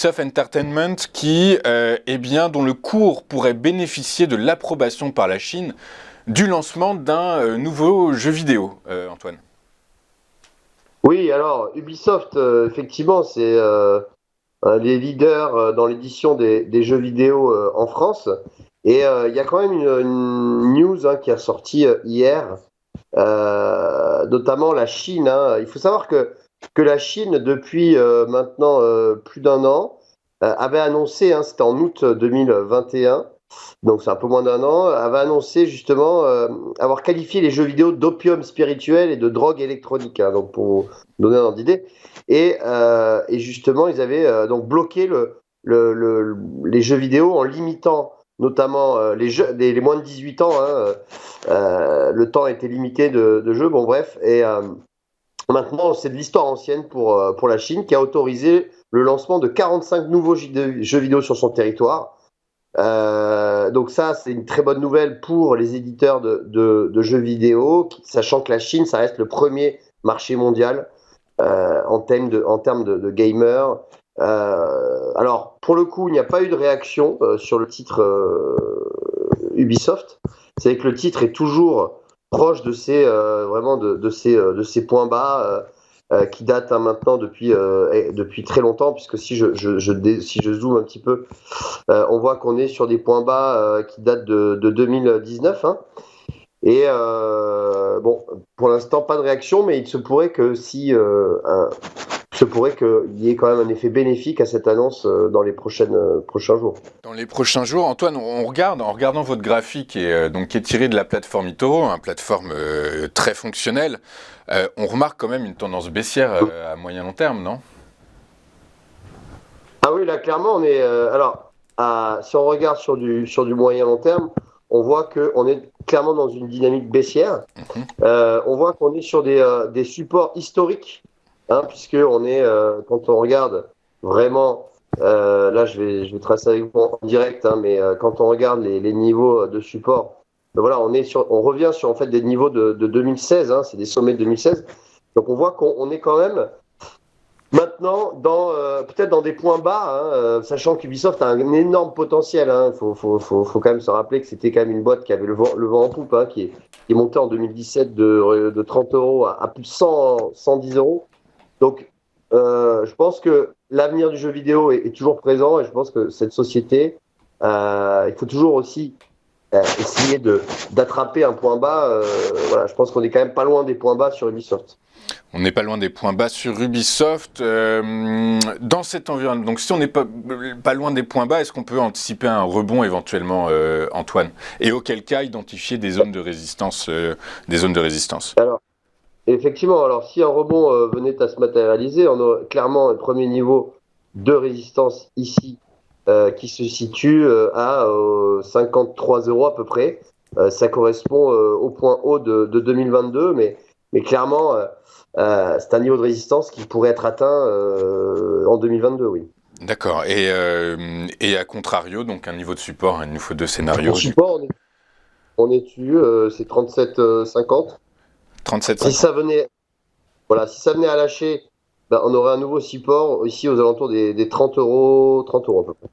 Ubisoft Entertainment dont le cours pourrait bénéficier de l'approbation par la Chine du lancement d'un nouveau jeu vidéo, Antoine. Oui, alors Ubisoft, effectivement, c'est un des leaders dans l'édition des jeux vidéo en France. Et il y a quand même une news qui est sortie hier, notamment la Chine. Il faut savoir que la Chine, depuis maintenant plus d'un an, avait annoncé, c'était en août 2021, donc c'est un peu moins d'un an, avait annoncé justement avoir qualifié les jeux vidéo d'opium spirituel et de drogue électronique, donc pour vous donner un ordre d'idée. Et justement, ils avaient donc bloqué les jeux vidéo en limitant notamment les moins de 18 ans. Le temps était limité de jeu, bon bref. Et maintenant, c'est de l'histoire ancienne pour la Chine qui a autorisé le lancement de 45 nouveaux jeux vidéo sur son territoire. Donc ça, c'est une très bonne nouvelle pour les éditeurs de jeux vidéo, sachant que la Chine, ça reste le premier marché mondial en termes de gamers. Alors, pour le coup, il n'y a pas eu de réaction sur le titre Ubisoft. C'est que le titre est toujours proche de ces points bas qui datent maintenant depuis très longtemps, puisque si je zoome un petit peu, on voit qu'on est sur des points bas qui datent de 2019. Et bon, pour l'instant, pas de réaction, mais il se pourrait qu'il y ait quand même un effet bénéfique à cette annonce dans les prochains jours. Dans les prochains jours, Antoine, on regarde, en regardant votre graphique qui est tiré de la plateforme eToro, une plateforme très fonctionnelle, on remarque quand même une tendance baissière à moyen long terme, non? Ah oui, là, clairement, on est. Si on regarde sur du moyen long terme, on voit qu'on est clairement dans une dynamique baissière. Mhm. On voit qu'on est sur des supports historiques, puisque quand on regarde vraiment, là, je vais tracer avec vous en direct, mais quand on regarde les niveaux de support, voilà, on revient sur en fait des niveaux de 2016, c'est des sommets de 2016. Donc on voit qu'on est quand même maintenant, peut-être dans des points bas, sachant qu'Ubisoft a un énorme potentiel. Faut quand même se rappeler que c'était quand même une boîte qui avait le vent en poupe, qui est montée en 2017 de 30 euros à plus de 110 euros. Donc, je pense que l'avenir du jeu vidéo est toujours présent et je pense que cette société, il faut toujours aussi essayer d'attraper un point bas. Voilà, je pense qu'on est quand même pas loin des points bas sur Ubisoft. On n'est pas loin des points bas sur Ubisoft. Dans cet environnement, donc si on n'est pas loin des points bas, est-ce qu'on peut anticiper un rebond éventuellement, Antoine? Et auquel cas, identifier des zones de résistance, Alors, effectivement, alors si un rebond venait à se matérialiser, on aurait clairement un premier niveau de résistance ici qui se situe à 53 euros à peu près. Ça correspond au point haut de 2022, mais clairement, c'est un niveau de résistance qui pourrait être atteint en 2022, oui. D'accord. Et à contrario, donc un niveau de support, il nous faut deux En scénarios. support, on est dessus, c'est 37,50. Si 37,50. ça venait, voilà, si ça venait à lâcher, ben, on aurait un nouveau support ici aux alentours des 30 euros à peu près.